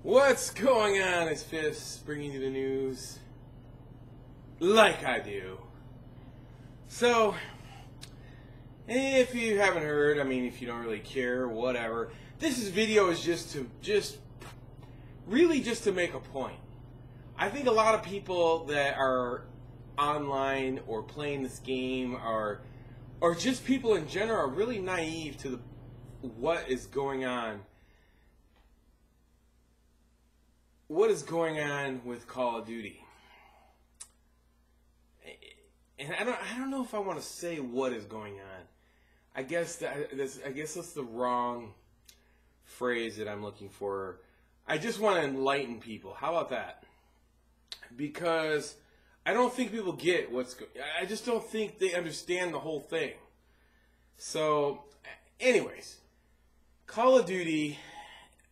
What's going on? It's Fifths bringing you the news like I do. So, if you haven't heard, if you don't really care, whatever, video is just to make a point. I think a lot of people that are online or playing this game or just people in general are really naive to what is going on. What is going on with Call of Duty? And I don't know if I want to say what is going on. I guess that's the wrong phrase that I'm looking for. I just want to enlighten people. How about that? Because I don't think people get I just don't think they understand the whole thing. So, anyways, Call of Duty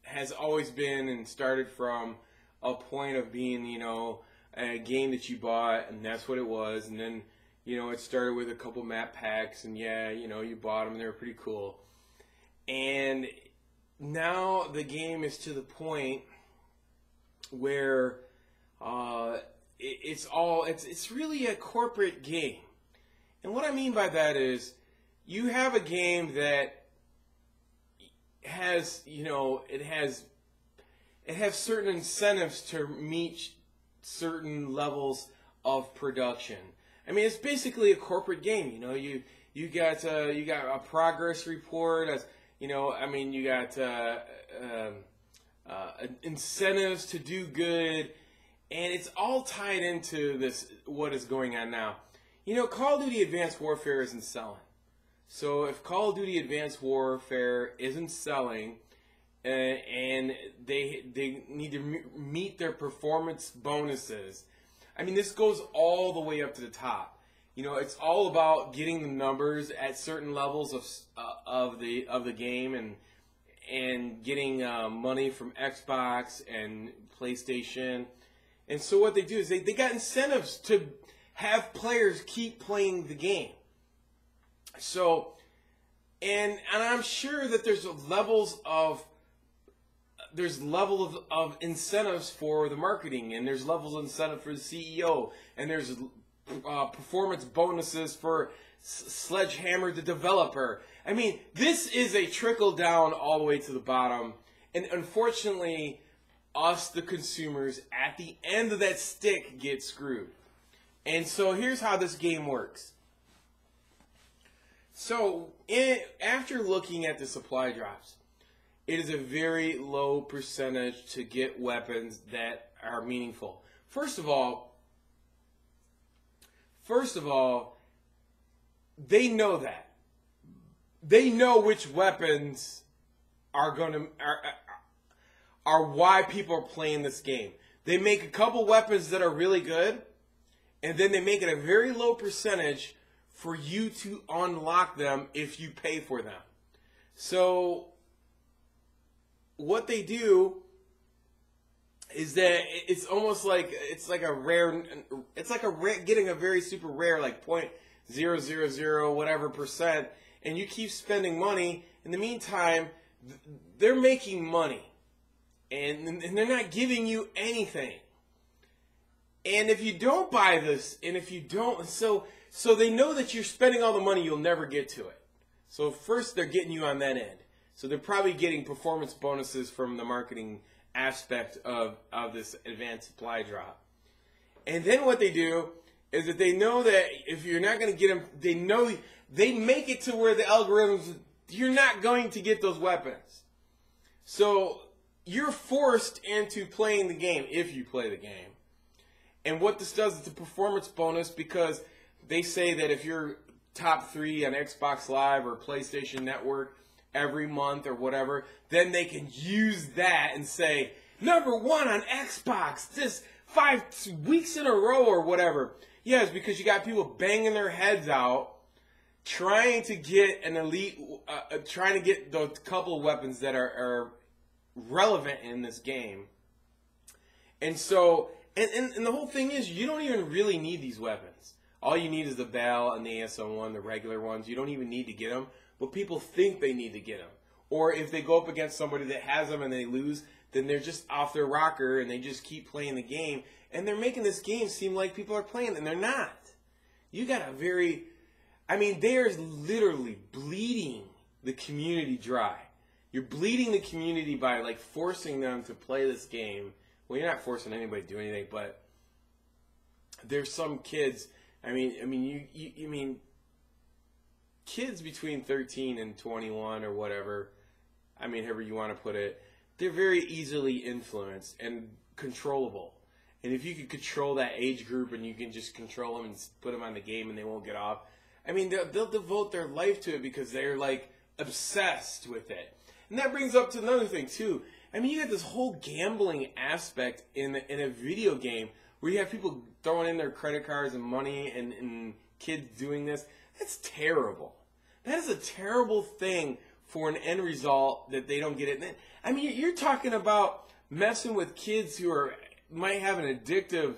has always been and started from a point of being, a game that you bought, and that's what it was. And then, it started with a couple map packs, and you bought them, and they were pretty cool. And now the game is to the point where it's really a corporate game. And what I mean by that is you have a game that has, it has certain incentives to meet certain levels of production. It's basically a corporate game. You got a progress report. You got incentives to do good, and it's all tied into this. What is going on now? Call of Duty Advanced Warfare isn't selling. So if Call of Duty Advanced Warfare isn't selling, and they need to meet their performance bonuses, this goes all the way up to the top. It's all about getting the numbers at certain levels of the game and getting money from Xbox and PlayStation. And so what they do is they got incentives to have players keep playing the game. So, and I'm sure that there's levels of incentives for the marketing, and there's levels of incentive for the CEO, and there's performance bonuses for Sledgehammer, the developer. This is a trickle down all the way to the bottom, and unfortunately, us, the consumers, at the end of that stick get screwed. And so here's how this game works. So, after looking at the supply drops, it is a very low percentage to get weapons that are meaningful. First of all, they know that. They know which weapons are why people are playing this game. They make a couple weapons that are really good, and then they make it a very low percentage for you to unlock them if you pay for them. So what they do is that it's almost like getting a very super rare, like 0.000 whatever percent, and you keep spending money. In the meantime, they're making money, and they're not giving you anything. And if you don't buy this, and if you don't, so they know that you're spending all the money, you'll never get to it. So first they're getting you on that end. So they're probably getting performance bonuses from the marketing aspect of this advanced supply drop. And then what they do is that they know that if you're not going to get them, they make it to where the algorithms, you're not going to get those weapons. So you're forced into playing the game if you play the game. And what this does is a performance bonus, because they say that if you're top 3 on Xbox Live or PlayStation Network every month or whatever, then they can use that and say, #1 on Xbox this 5 weeks in a row or whatever. Yes, because you got people banging their heads out trying to get an elite, trying to get those couple of weapons that are relevant in this game. And so, and the whole thing is, you don't even really need these weapons. All you need is the BAL and the AS-01, the regular ones. You don't even need to get them, but people think they need to get them. Or if they go up against somebody that has them and they lose, then they're just off their rocker and they just keep playing the game. And they're making this game seem like people are playing, and they're not. You got a very, I mean, they are literally bleeding the community dry. You're bleeding the community by like forcing them to play this game. Well, you're not forcing anybody to do anything, but there's some kids. I mean, kids between 13 and 21 or whatever. I mean, however you want to put it, they're very easily influenced and controllable. And if you can control that age group and you can just control them and put them on the game and they won't get off, I mean, they'll devote their life to it because they're like obsessed with it. And that brings up to another thing too. I mean, you got this whole gambling aspect in a video game where you have people throwing in their credit cards and money and kids doing this. That's terrible. That is a terrible thing for an end result that they don't get it. I mean, you're talking about messing with kids who might have an addictive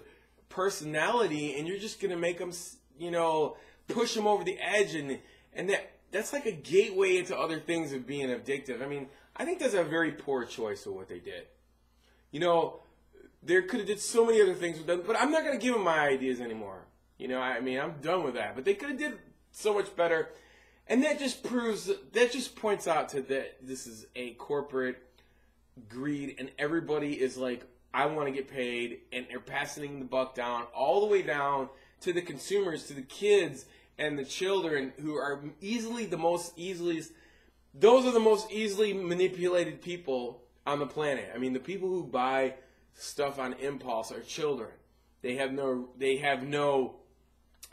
personality, and you're just going to make them, you know, push them over the edge, and that's like a gateway into other things of being addictive. I mean, I think that's a very poor choice of what they did. You know, they could have did so many other things with them, but I'm not going to give them my ideas anymore. You know, I mean, I'm done with that. But they could have did so much better, and that just points out to that this is a corporate greed, and everybody is like, I want to get paid, and they're passing the buck down all the way down to the consumers, to the kids and the children who are those are the most easily manipulated people on the planet. I mean, the people who buy stuff on impulse are children. They have no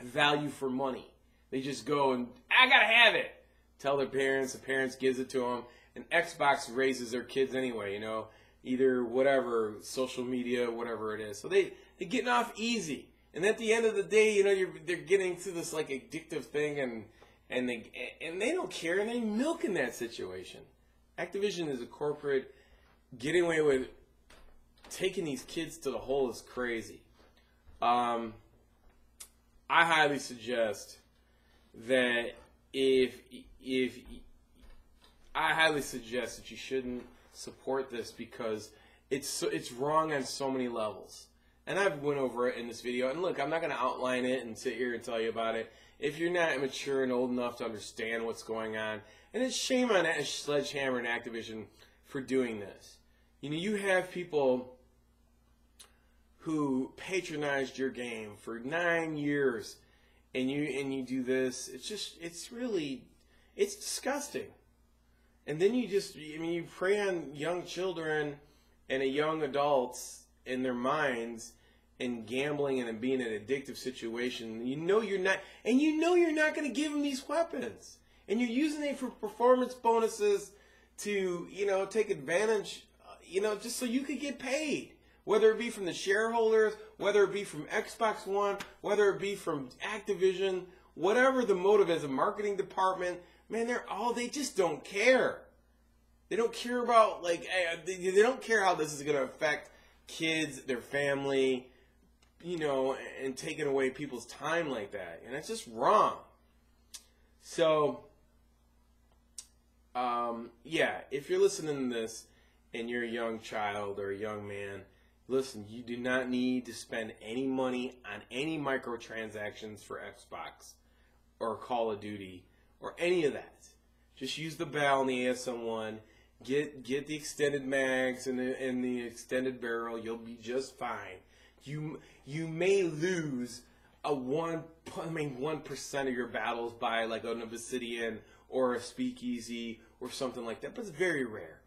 value for money. They just go and, I gotta have it. Tell their parents, the parents gives it to them, and Xbox raises their kids anyway, you know, either whatever, social media, whatever it is. So they're getting off easy. And at the end of the day, you know, they're getting to this like addictive thing, and they don't care, and they're milking that situation. Activision is a corporate getting away with taking these kids to the hole is crazy. I highly suggest that I highly suggest that you shouldn't support this because it's wrong on so many levels. And I've went over it in this video. And look, I'm not going to outline it and sit here and tell you about it. If you're not mature and old enough to understand what's going on, and it's shame on Sledgehammer and Activision for doing this. You know, you have people who patronized your game for 9 years, and you do this. It's disgusting. And then you prey on young children and young adults in their minds and gambling and being in an addictive situation. You know you're not going to give them these weapons. And you're using it for performance bonuses to, you know, take advantage, you know, just so you could get paid. Whether it be from the shareholders, whether it be from Xbox One, whether it be from Activision, whatever the motive is, a marketing department, man, they just don't care. They don't care about, like, they don't care how this is going to affect kids, their family, you know, and taking away people's time like that. And that's just wrong. So, yeah, if you're listening to this and you're a young child or a young man, listen, you do not need to spend any money on any microtransactions for Xbox or Call of Duty or any of that. Just use the barrel and the ASM1. Get the extended mags and the extended barrel. You'll be just fine. You may lose 1% of your battles by like an Obsidian or a Speakeasy or something like that, but it's very rare.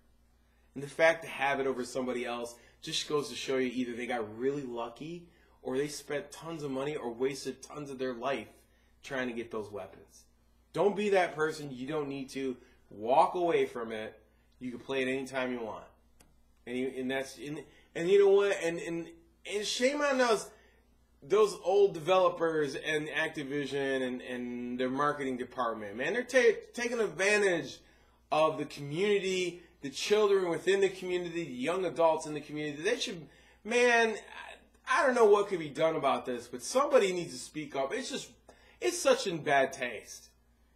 And the fact to have it over somebody else just goes to show you either they got really lucky or they spent tons of money or wasted tons of their life trying to get those weapons. Don't be that person. You don't need to. Walk away from it. You can play it anytime you want. And you know what? And shame on those old developers and Activision and their marketing department. Man, they're taking advantage of the community, the children within the community, the young adults in the community. They should, man, I don't know what could be done about this, but somebody needs to speak up. It's such in bad taste.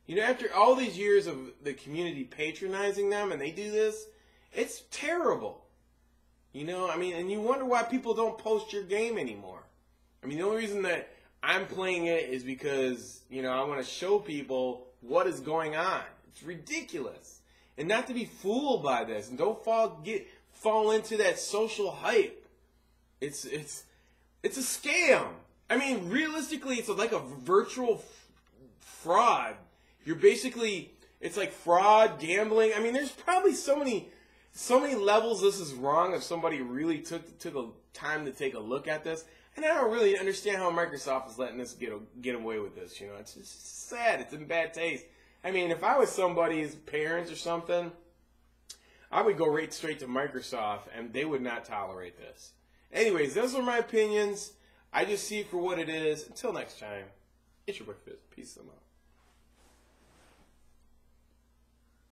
You know, after all these years of the community patronizing them and they do this, it's terrible. You know, I mean, and you wonder why people don't post your game anymore. I mean, the only reason that I'm playing it is because, you know, I want to show people what is going on. It's ridiculous. And not to be fooled by this, and don't fall into that social hype. It's a scam. I mean, realistically, it's like a virtual fraud. You're basically, it's like fraud, gambling. I mean, there's probably so many levels this is wrong if somebody really took the time to take a look at this. And I don't really understand how Microsoft is letting this get away with this. You know, it's just sad. It's in bad taste. I mean, if I was somebody's parents or something, I would go right straight to Microsoft, and they would not tolerate this. Anyways, those are my opinions. I just see it for what it is. Until next time, it's your boy Fizz. Peace out.